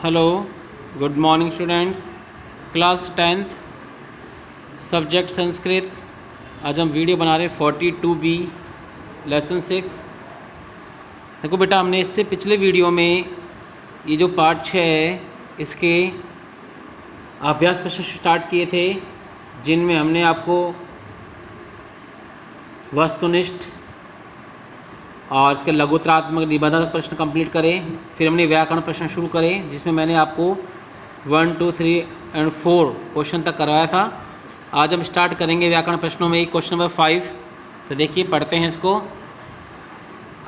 Hello, good morning students. Class 10th subject Sanskrit. आज हम video बना रहे 42B लेसन 6। देखो बेटा, हमने इससे पिछले वीडियो में ये जो पार्ट 6 है इसके अभ्यास प्रश्न स्टार्ट किए थे, जिनमें हमने आपको वस्तुनिष्ठ और इसके लघुत्रात्मक निबंधक प्रश्न कंप्लीट करें। फिर हमने व्याकरण प्रश्न शुरू करे, जिसमें मैंने आपको 1, 2, 3 और 4 क्वेश्चन तक करवाया था। आज हम स्टार्ट करेंगे व्याकरण प्रश्नों में क्वेश्चन नंबर 5। तो देखिए, पढ़ते हैं इसको।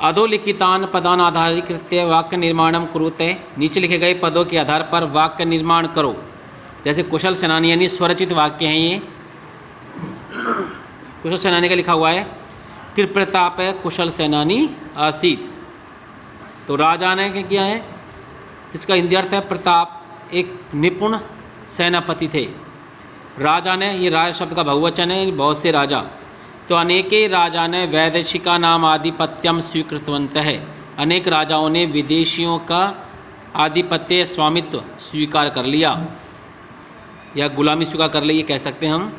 अधोलिखितान पदान आधारीकृत्य वाक्य निर्माणम कुरुते। नीचे लिखे गए पदों के आधार पर वाक्य निर्माण करो। जैसे कुशल सेनानी, यानी स्वरचित वाक्य हैं ये। कुशल सेनानी का लिखा हुआ है कि प्रताप कुशल सेनानी आसीत। तो राजा ने क्या किया है, इसका हिंदी अर्थ है प्रताप एक निपुण सेनापति थे। राजा ने, ये राज शब्द का बहुवचन है, बहुत से राजा। तो अनेके राजा ने वैदेशिका नाम आधिपत्यम स्वीकृतवंत है। अनेक राजाओं ने विदेशियों का आधिपत्य स्वामित्व स्वीकार कर लिया या गुलामी स्वीकार कर ली, ये कह सकते हैं हम।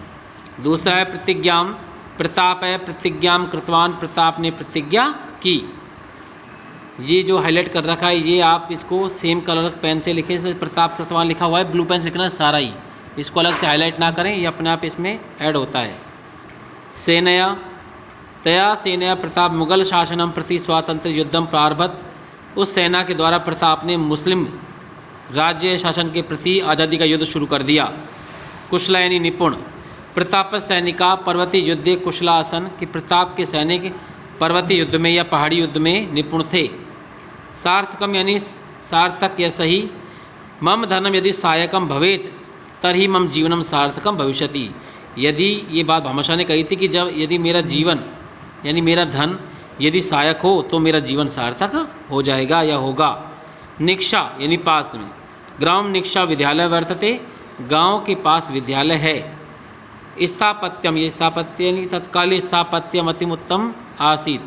दूसरा है प्रतिज्ञाम। प्रताप है प्रतिज्ञाम कृतवान, प्रताप ने प्रतिज्ञा की। ये जो हाईलाइट कर रखा है, ये आप इसको सेम कलर पेन से लिखें। जैसे प्रताप कृतवान लिखा हुआ है, ब्लू पेन से लिखना है सारा ही, इसको अलग से हाईलाइट ना करें, ये अपने आप इसमें ऐड होता है। सेनया तया सेनया प्रताप मुगल शासनम प्रति स्वातंत्र युद्धम प्रारभत। उस सेना के द्वारा प्रताप ने मुस्लिम राज्य शासन के प्रति आज़ादी का युद्ध शुरू कर दिया। कुशला यानी निपुण। प्रताप सैनिका पर्वतीय युद्धे कुशलासन, कि प्रताप के सैनिक पर्वतीय युद्ध में या पहाड़ी युद्ध में निपुण थे। सार्थकम यानी सार्थक या सही। मम धनम यदि सहायकम भवेत तर्हि मम जीवनम सार्थकम भविष्यति। यदि ये बात भामाशाह ने कही थी कि जब यदि मेरा जीवन यानी मेरा धन यदि सहायक हो तो मेरा जीवन सार्थक हो जाएगा या होगा। निक्षा यानी पास में। ग्राम निक्षा विद्यालय वर्तते, गांव के पास विद्यालय है। स्थापत्यम, ये स्थापत्य यानी तत्कालीन स्थापत्यम अतिमुत्तम आसीत।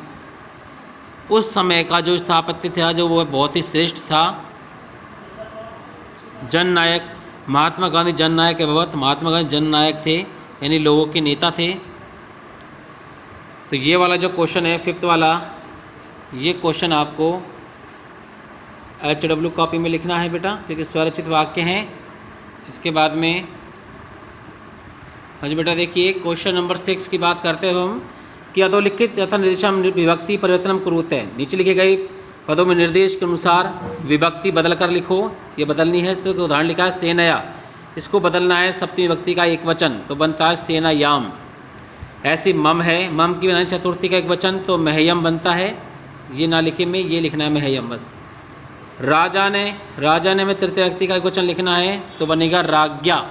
उस समय का जो स्थापत्य था जो वो बहुत ही श्रेष्ठ था। जननायक, महात्मा गांधी जननायक अभवत। महात्मा गांधी जननायक थे यानी लोगों के नेता थे। तो ये वाला जो क्वेश्चन है 5th वाला, ये क्वेश्चन आपको HW कॉपी में लिखना है बेटा, क्योंकि स्वरचित वाक्य हैं। इसके बाद में हाँ बेटा, देखिए क्वेश्चन नंबर 6 की बात करते हैं हम कि अधोलिखित यथा निर्देशम विभक्ति परिवर्तनम कुरुते हैं। नीचे लिखे गए पदों में निर्देश के अनुसार विभक्ति बदल कर लिखो। ये बदलनी है, तो उदाहरण लिखा है सेनया, इसको बदलना है सप्तमी विभक्ति का एक वचन, तो बनता है सेनायाम। ऐसी मम है, मम की बनाए चतुर्थी का एक वचन, तो महयम बनता है। ये ना लिखे में, ये लिखना है महयम बस। राजा ने में तृतीय व्यक्ति का एक वचन लिखना है, तो बनेगा राज्ञा।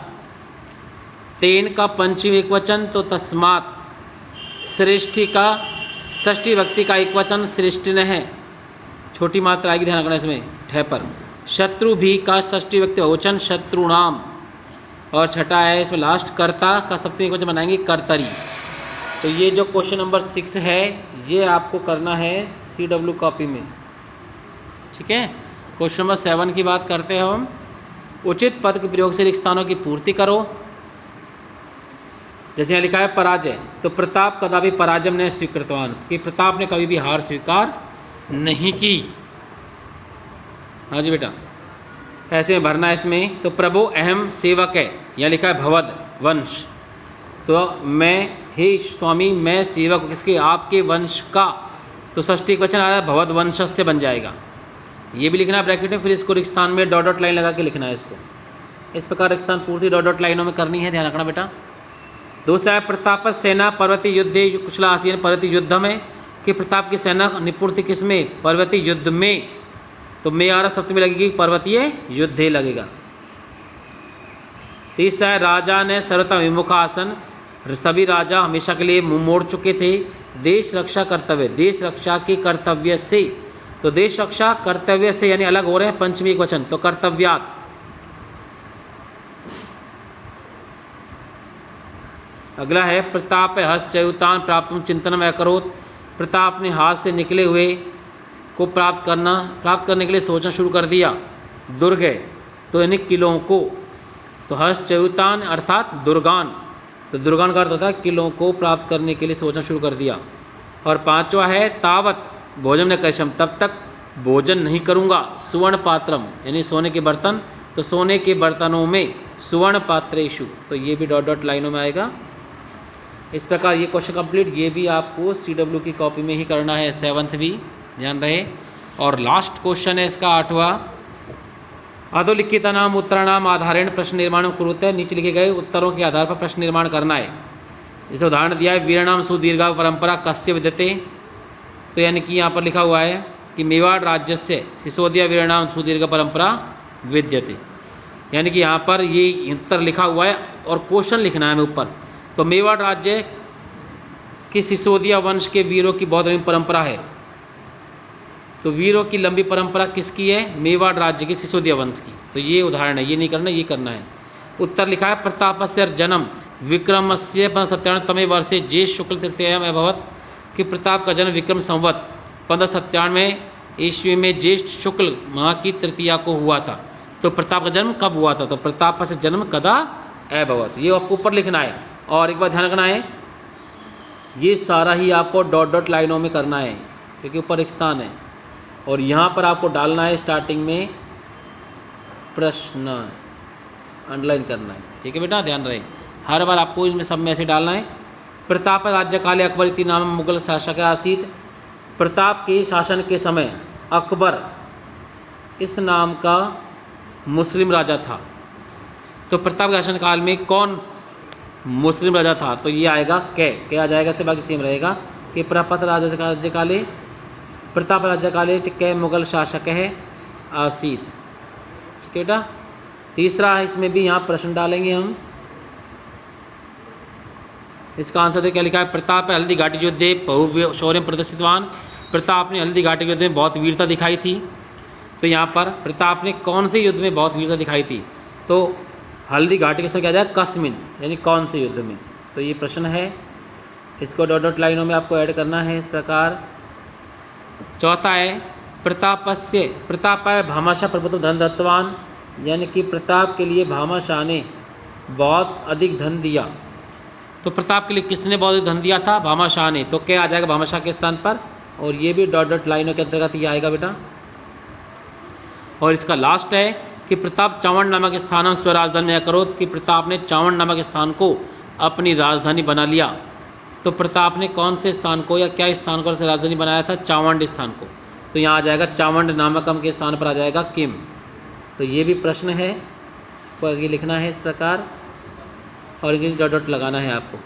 तेन का पंचमी एक वचन, तो तस्मात्। श्रेष्ठी का षष्ठी व्यक्ति का एक वचन श्रेष्ठिन है, छोटी मात्रा आएगी, ध्यान रखना इसमें ठह पर। शत्रु भी का षष्ठी व्यक्ति बहुवचन शत्रुणाम। और छठा है इसमें लास्ट, कर्ता का सप्तमी एक वचन बनाएंगे कर्तरी। तो ये जो क्वेश्चन नंबर 6 है ये आपको करना है CW कॉपी में, ठीक है। क्वेश्चन नंबर 7 की बात करते हैं हम। उचित पद के प्रयोग से रिक्त स्थानों की पूर्ति करो। जैसे यहाँ लिखा है पराजय, तो प्रताप कदापि पराजय ने स्वीकृतवान, कि प्रताप ने कभी भी हार स्वीकार नहीं की। हाँ जी बेटा, ऐसे में भरना है इसमें। तो प्रभु अहम सेवक है, यहाँ लिखा है भवद वंश, तो मैं हे स्वामी मैं सेवक किसके, आपके वंश का। तो षष्ठी वचन आ रहा है भवद वंश से बन जाएगा। ये भी लिखना है ब्रैकेट में, फिर इसको रिक्त स्थान में डॉट डॉट लाइन लगा के लिखना है इसको। इस प्रकार रिक्त स्थान पूर्ति डॉट डॉट लाइनों में करनी है, ध्यान रखना बेटा। दूसरा है प्रताप सेना पर्वतीय युद्धे कुशला आसीन। पर्वतीय युद्ध में, कि प्रताप की सेना निपुण थी किसमें, पर्वतीय युद्ध में। तो में आ रहा सप्तमी लगेगी, पर्वतीय युद्धे लगेगा। तीसरा है राजा ने सर्वथा विमुख आसन। सभी राजा हमेशा के लिए मुंह मोड़ चुके थे। देश रक्षा कर्तव्य, देश रक्षा के कर्तव्य से। तो देश रक्षा कर्तव्य से यानी अलग हो रहे हैं, पंचमी एक वचन, तो कर्तव्यात्। अगला है प्रताप हस्तच्युतान प्राप्त चिंतनम अकरोत्। प्रताप ने हाथ से निकले हुए को प्राप्त करने के लिए सोचना शुरू कर दिया। दुर्ग है, तो यानी किलों को। तो हर्षच्युतान अर्थात दुर्गान, तो दुर्गान का अर्थ होता है किलों को प्राप्त करने के लिए सोचना शुरू कर दिया। और पांचवा है तावत भोजन न करिष्यम, तब तक भोजन नहीं करूँगा। सुवर्ण पात्रम यानी सोने के बर्तन, तो सोने के बर्तनों में सुवर्ण पात्रेषु, तो ये भी डॉट डॉट लाइनों में आएगा। इस प्रकार ये क्वेश्चन कंप्लीट, ये भी आपको CW की कॉपी में ही करना है, 7th भी ध्यान रहे। और लास्ट क्वेश्चन है इसका 8वां, अधोलिखितानाम उत्तराणाम आधारेण प्रश्न निर्माण कुरुते, नीचे लिखे गए उत्तरों के आधार पर प्रश्न निर्माण करना है। इसे उदाहरण दिया है, वीरनाम सुदीर्घा परंपरा कस्य विद्यते, तो यानी कि यहाँ पर लिखा हुआ है कि मेवाड़ राज्य से सिसोदिया वीरनाम सुदीर्घ परंपरा विद्यते, यानी कि यहाँ पर ये उत्तर लिखा हुआ है और क्वेश्चन लिखना है हमें ऊपर। तो मेवाड़ राज्य की सिसोदिया वंश के वीरों की बहुत लंबी परंपरा है, तो वीरों की लंबी परंपरा किसकी है? मेवाड़ राज्य की सिसोदिया वंश की। तो ये उदाहरण है, ये नहीं करना, ये करना है। उत्तर लिखा है, प्रतापस्य जन्म विक्रमस्य 1597 वर्षे ज्येष्ठ शुक्ल तृतीयायाम अभवत्, कि प्रताप का जन्म विक्रम संवत 1597 ईस्वी में ज्येष्ठ शुक्ल माह की तृतीया को हुआ था। तो प्रताप का जन्म कब हुआ था? तो प्रताप से जन्म कदा अभवत्, ये आपको ऊपर लिखना है। और एक बात ध्यान रखना है, ये सारा ही आपको डॉट डॉट लाइनों में करना है, क्योंकि ऊपर एक स्थान है। और यहाँ पर आपको डालना है स्टार्टिंग में प्रश्न, अंडरलाइन करना है, ठीक है बेटा, ध्यान रहे। हर बार आपको इनमें सब में ऐसे डालना है। प्रताप राज्यकाले अकबर इति नाम मुगल शासक आसीत, प्रताप के शासन के समय अकबर इस नाम का मुस्लिम राजा था। तो प्रताप के शासन काल में कौन मुस्लिम राजा था? तो ये आएगा कै आ जाएगा, से बाकी सेम रहेगा कि प्रताप राज्यकाले, प्रताप राज्यकाले कै मुगल शासक है आसीत, ठीक है बेटा। तीसरा है, इसमें भी यहाँ प्रश्न डालेंगे हम। इसका आंसर तो क्या लिखा है? प्रताप हल्दी घाटी युद्धे बहु शौर्य प्रदर्शितवान, प्रताप ने हल्दी घाटी युद्ध में बहुत वीरता दिखाई थी। तो यहाँ पर प्रताप ने कौन से युद्ध में बहुत वीरता दिखाई थी? तो हल्दी घाटी के समय क्या जाएगा? कस्मिन, यानी कौन से युद्ध में। तो ये प्रश्न है, इसको डॉट डॉट लाइनों में आपको ऐड करना है इस प्रकार। चौथा है, प्रतापाय भामाशाह प्रभुत्व धन दत्तवान, यानी कि प्रताप के लिए भामाशाह ने बहुत अधिक धन दिया। तो प्रताप के लिए किसने बहुत अधिक धन दिया था? भामाशाह ने। तो क्या आ जाएगा भामाशाह के स्थान पर? और ये भी डॉट डॉट लाइनों के अंतर्गत ये आएगा बेटा। और इसका लास्ट है कि प्रताप चावंड नामक स्थान स्वराजधानी में करोत, कि प्रताप ने चावंड नामक स्थान को अपनी राजधानी बना लिया। तो प्रताप ने कौन से स्थान को या क्या स्थान को राजधानी बनाया था? चावंड स्थान को। तो यहाँ आ जाएगा चावंड नामकम के स्थान पर आ जाएगा किम। तो ये भी प्रश्न है, तो आगे लिखना है इस प्रकार, और ये डॉट डॉट लगाना है आपको,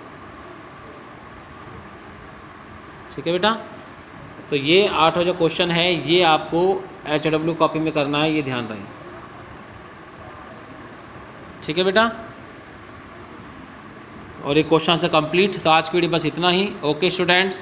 ठीक है बेटा। तो ये 8 जो क्वेश्चन है ये आपको HW कॉपी में करना है, ये ध्यान रहे, ठीक है बेटा। और ये क्वेश्चन से कंप्लीट। तो आज की वीडियो बस इतना ही। Okay students.